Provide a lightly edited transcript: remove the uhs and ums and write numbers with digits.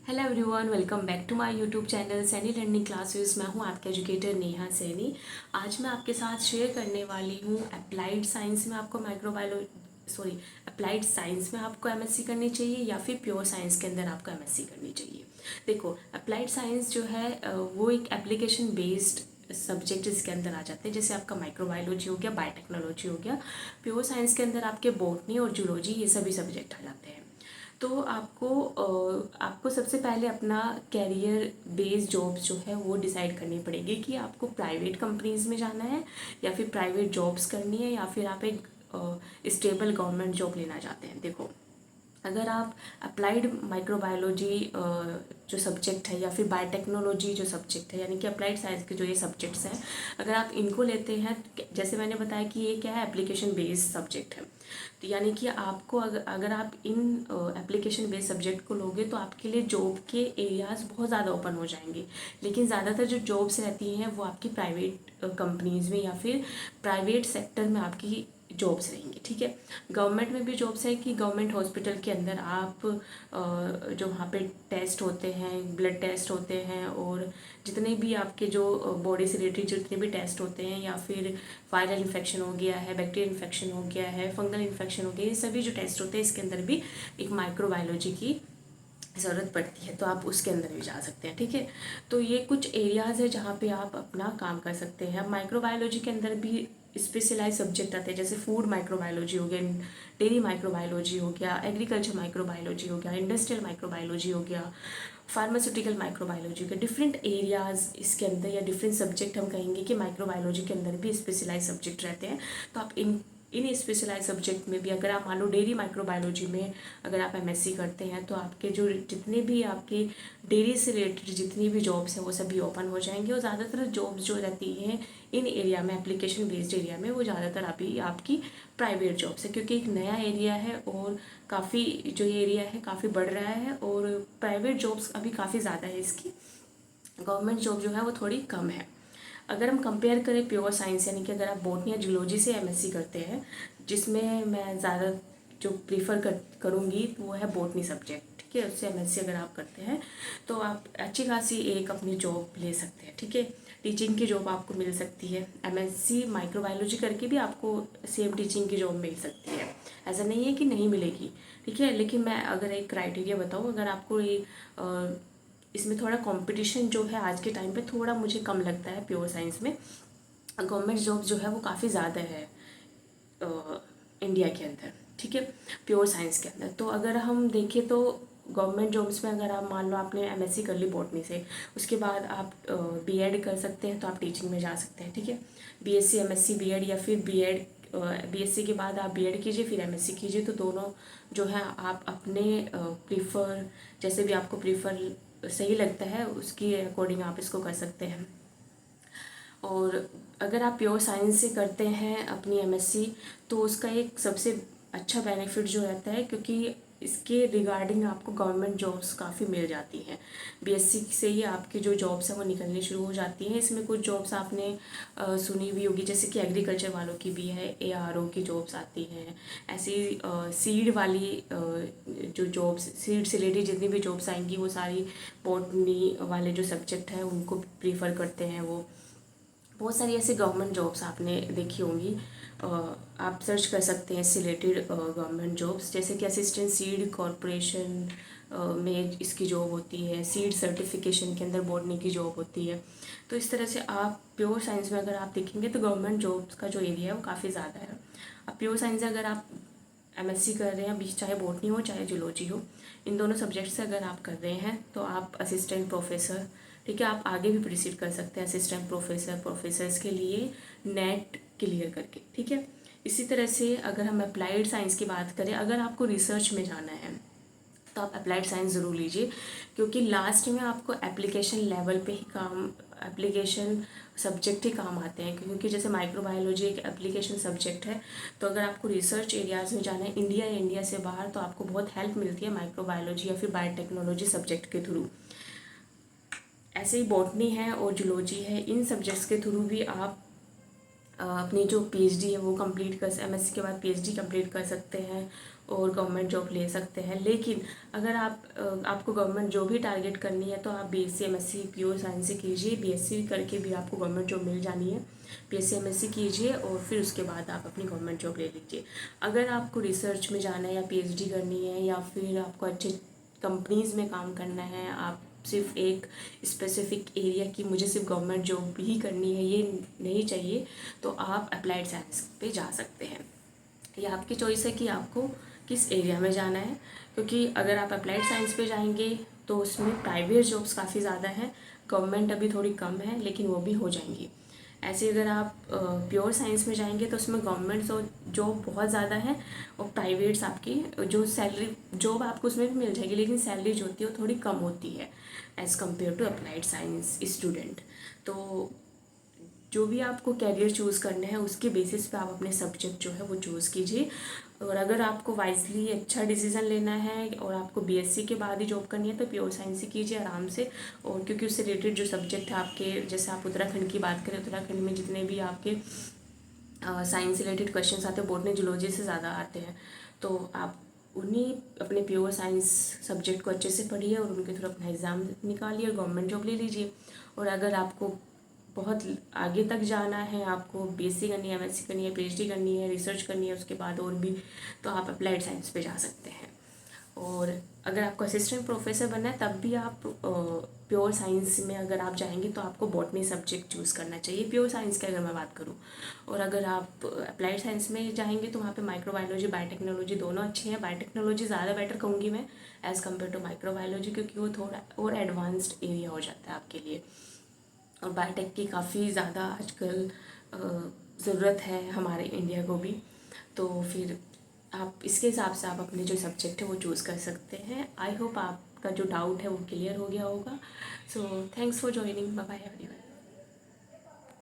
Hello everyone, welcome back to my YouTube channel Saini learning classes. मैं हूं आपका educator Neha Saini. आज मैं आपके साथ शेयर करने वाली हूं अप्लाइड साइंस में आपको अप्लाइड साइंस में आपको एमएससी करनी चाहिए या फिर प्योर साइंस के अंदर आपको एमएससी करनी चाहिए। देखो, अप्लाइड साइंस जो है वो एक एप्लीकेशन बेस्ड सब्जेक्ट इसके अंदर आ जाते हैं। जैसे आपका माइक्रोबायोलॉजी हो गया, बायोटेक्नोलॉजी हो गया। प्योर साइंस के अंदर आपके बॉटनी और जूलॉजी ये सभी सब्जेक्ट आ जाते हैं। तो आपको सबसे पहले अपना कैरियर बेस्ड जॉब्स जो है वो डिसाइड करनी पड़ेगी कि आपको प्राइवेट कंपनीज में जाना है या फिर प्राइवेट जॉब्स करनी है या फिर आप एक स्टेबल गवर्नमेंट जॉब लेना चाहते हैं। देखो, अगर आप अप्लाइड माइक्रोबायोलॉजी जो सब्जेक्ट है या फिर बायोटेक्नोलॉजी जो सब्जेक्ट है, यानी कि अप्लाइड साइंस के जो ये सब्जेक्ट्स हैं, अगर आप इनको लेते हैं, जैसे मैंने बताया कि ये क्या है, एप्लीकेशन बेस्ड सब्जेक्ट है। तो यानी कि आपको अगर आप इन एप्लीकेशन बेस्ड सब्जेक्ट को लोगे तो आपके लिए जॉब के एरियाज बहुत ज़्यादा ओपन हो जाएंगे। लेकिन ज़्यादातर जो जॉब्स रहती हैं वो आपकी प्राइवेट कंपनीज में या फिर प्राइवेट सेक्टर में आपकी जॉब्स रहेंगी। ठीक है, गवर्नमेंट में भी जॉब्स है कि गवर्नमेंट हॉस्पिटल के अंदर आप जो वहाँ पे टेस्ट होते हैं, ब्लड टेस्ट होते हैं, और जितने भी आपके जो बॉडी से रिलेटेड जितने भी टेस्ट होते हैं, या फिर वायरल इन्फेक्शन हो गया है, बैक्टीरियल इन्फेक्शन हो गया है, फंगल इन्फेक्शन हो गया, ये सभी जो टेस्ट होते हैं इसके अंदर भी एक माइक्रोबायोलॉजी की ज़रूरत पड़ती है, तो आप उसके अंदर भी जा सकते हैं। ठीक है, तो ये कुछ एरियाज़ है जहाँ पे आप अपना काम कर सकते हैं। माइक्रोबायोलॉजी के अंदर भी स्पेशलाइज सब्जेक्ट आते हैं, जैसे फूड माइक्रोबायोलॉजी हो गया, डेयरी माइक्रोबायोलॉजी हो गया, एग्रीकल्चर माइक्रोबायोलॉजी हो गया, इंडस्ट्रियल माइक्रोबायोलॉजी हो गया, फार्मास्यूटिकल माइक्रोबायोलॉजी हो गया। डिफरेंट एरियाज़ इसके अंदर या डिफरेंट सब्जेक्ट हम कहेंगे कि माइक्रोबायोलॉजी के अंदर भी स्पेशलाइज सब्जेक्ट रहते हैं। तो आप इन स्पेशलाइज सब्जेक्ट में भी, अगर आप मान लो डेयरी माइक्रोबायोलॉजी में अगर आप एमएससी करते हैं, तो आपके जो जितने भी आपके डेयरी से रिलेटेड जितनी भी जॉब्स हैं वो सभी ओपन हो जाएंगे। और ज़्यादातर जॉब्स जो रहती हैं इन एरिया में, एप्लीकेशन बेस्ड एरिया में, वो ज़्यादातर अभी आपकी प्राइवेट जॉब्स है, क्योंकि एक नया एरिया है और काफ़ी जो ये एरिया है काफ़ी बढ़ रहा है, और प्राइवेट जॉब्स अभी काफ़ी ज़्यादा है इसकी। गवर्नमेंट जॉब जो है वो थोड़ी कम है। अगर हम कंपेयर करें प्योर साइंस, यानी कि अगर आप बॉटनी या जूलॉजी से एमएससी करते हैं, जिसमें मैं ज़्यादा जो प्रीफर करूँगी वो है बॉटनी सब्जेक्ट। ठीक है, उससे एमएससी अगर आप करते हैं तो आप अच्छी खासी एक अपनी जॉब ले सकते हैं। ठीक है, टीचिंग की जॉब आपको मिल सकती है। एमएससी माइक्रोबायोलॉजी करके भी आपको सेम टीचिंग की जॉब मिल सकती है, ऐसा नहीं है कि नहीं मिलेगी। ठीक है, लेकिन मैं अगर एक क्राइटेरिया बताऊँ, अगर आपको ये इसमें थोड़ा कंपटीशन जो है आज के टाइम पे थोड़ा मुझे कम लगता है प्योर साइंस में। गवर्नमेंट जॉब जो है वो काफ़ी ज़्यादा है इंडिया के अंदर। ठीक है, प्योर साइंस के अंदर। तो अगर हम देखें तो गवर्नमेंट जॉब्स में अगर आप मान लो आपने एमएससी कर ली बॉटनी से, उसके बाद आप बीएड कर सकते हैं, तो आप टीचिंग में जा सकते हैं। ठीक है, बीएससी एमएससी बीएड, या फिर बीएड बीएससी के बाद आप बीएड कीजिए फिर एमएससी कीजिए। तो दोनों जो है आप अपने प्रीफर, जैसे भी आपको प्रीफर सही लगता है उसकी अकॉर्डिंग आप इसको कर सकते हैं। और अगर आप प्योर साइंस से करते हैं अपनी एमएससी, तो उसका एक सबसे अच्छा बेनिफिट जो रहता है, क्योंकि इसके रिगार्डिंग आपको गवर्नमेंट जॉब्स काफ़ी मिल जाती हैं। बीएससी से ही आपकी जो जॉब्स हैं वो निकलनी शुरू हो जाती हैं। इसमें कुछ जॉब्स आपने सुनी हुई होगी, जैसे कि एग्रीकल्चर वालों की भी है, एआरओ की जॉब्स आती हैं। ऐसी सीड वाली जो जॉब्स, सीड से रिलेटेड जितनी भी जॉब्स आएंगी वो सारी बॉटनी वाले जो सब्जेक्ट हैं उनको प्रीफर करते हैं वो। बहुत सारी ऐसी गवर्नमेंट जॉब्स आपने देखी होंगी, आप सर्च कर सकते हैं इससे रिलेटेड गवर्नमेंट जॉब्स, जैसे कि असिस्टेंट सीड कॉरपोरेशन में इसकी जॉब होती है, सीड सर्टिफिकेशन के अंदर बॉटनी की जॉब होती है। तो इस तरह से आप प्योर साइंस में अगर आप देखेंगे तो गवर्नमेंट जॉब्स का जो एरिया है वो काफ़ी ज़्यादा है। अब प्योर साइंस अगर आप एमएससी कर रहे हैं, चाहे बॉटनी हो चाहे जूलॉजी हो, इन दोनों सब्जेक्ट से अगर आप कर रहे हैं तो आप असिस्टेंट प्रोफेसर, ठीक है, आप आगे भी प्रोसीड कर सकते हैं असिस्टेंट प्रोफेसर, प्रोफेसर्स के लिए नेट क्लियर करके। ठीक है, इसी तरह से अगर हम अप्लाइड साइंस की बात करें, अगर आपको रिसर्च में जाना है तो आप अप्लाइड साइंस ज़रूर लीजिए, क्योंकि लास्ट में आपको एप्लीकेशन लेवल पे ही काम, एप्लीकेशन सब्जेक्ट ही काम आते हैं। क्योंकि जैसे माइक्रोबायोलॉजी एक एप्लीकेशन सब्जेक्ट है, तो अगर आपको रिसर्च एरियाज़ में जाना है इंडिया या इंडिया से बाहर, तो आपको बहुत हेल्प मिलती है माइक्रोबायोलॉजी या फिर बायोटेक्नोलॉजी सब्जेक्ट के थ्रू। ऐसे ही बॉटनी है और जूलॉजी है, इन सब्जेक्ट्स के थ्रू भी आप अपनी जो पीएचडी है वो कंप्लीट कर, एमएससी के बाद पीएचडी कंप्लीट कर सकते हैं। और गवर्नमेंट जॉब ले सकते हैं। लेकिन अगर आपको गवर्नमेंट जॉब ही टारगेट करनी है तो आप BSc MSc प्योर साइंस से कीजिए। BSc करके भी आपको गवर्नमेंट जॉब मिल जानी है। BSc MSc कीजिए और फिर उसके बाद आप अपनी गवर्नमेंट जॉब ले लीजिए। अगर आपको रिसर्च में जाना है या PhD करनी है या फिर आपको अच्छे कंपनीज़ में काम करना है, आप सिर्फ एक स्पेसिफिक एरिया की मुझे सिर्फ गवर्नमेंट जॉब ही करनी है ये नहीं चाहिए, तो आप अप्लाइड साइंस पे जा सकते हैं। ये आपकी चॉइस है कि आपको किस एरिया में जाना है, क्योंकि अगर आप अप्लाइड साइंस पे जाएंगे तो उसमें प्राइवेट जॉब्स काफ़ी ज़्यादा हैं, गवर्नमेंट अभी थोड़ी कम है लेकिन वो भी हो जाएंगी। ऐसे अगर आप प्योर साइंस में जाएंगे तो उसमें गवर्नमेंट जॉब बहुत ज़्यादा है और प्राइवेट्स आपकी जो सैलरी जॉब आपको उसमें भी मिल जाएगी, लेकिन सैलरी जो होती है वो थोड़ी कम होती है as compare to applied science student. तो जो भी आपको कैरियर चूज़ करना है उसके बेसिस पे आप अपने सब्जेक्ट जो है वो चूज़ कीजिए। और अगर आपको वाइजली अच्छा डिसीज़न लेना है और आपको BSc के बाद ही जॉब करनी है तो प्योर साइंस ही कीजिए आराम से। और क्योंकि उससे रिलेटेड जो सब्जेक्ट है आपके, जैसे आप उत्तराखंड की बात करें, उत्तराखंड में जितने भी आपके साइंस रिलेटेड क्वेश्चंस आते हैं बॉटनी जूलॉजी से ज़्यादा आते हैं, तो आप उन्हीं अपने प्योर साइंस सब्जेक्ट को अच्छे से पढ़िए और उनके थ्रू अपना एग्ज़ाम निकालिए और गवर्नमेंट जॉब ले लीजिए। और अगर आपको बहुत आगे तक जाना है, आपको BSc करनी है, MSc करनी है, PhD करनी है, रिसर्च करनी है उसके बाद और भी, तो आप अप्लाइड साइंस पे जा सकते हैं। और अगर आपको असिस्टेंट प्रोफेसर बनना है तब भी आप प्योर साइंस में अगर आप जाएंगे तो आपको बॉटनी सब्जेक्ट चूज़ करना चाहिए प्योर साइंस की अगर मैं बात करूँ। और अगर आप अप्लाइड साइंस में जाएंगे तो वहाँ पे माइक्रोबायोलॉजी बायोटेक्नोलॉजी दोनों अच्छी हैं। बायोटेक्नोलॉजी ज़्यादा बेटर कहूँगी मैं एज़ कम्पेयर टू माइक्रोबायोलॉजी, क्योंकि वो थोड़ा और एडवांस्ड एरिया हो जाता है आपके लिए। और बायोटेक की काफ़ी ज़्यादा आजकल ज़रूरत है हमारे इंडिया को भी। तो फिर आप इसके हिसाब से आप अपने जो सब्जेक्ट है वो चूज़ कर सकते हैं। आई होप आपका जो डाउट है वो क्लियर हो गया होगा। So thanks for joining, bye bye everyone.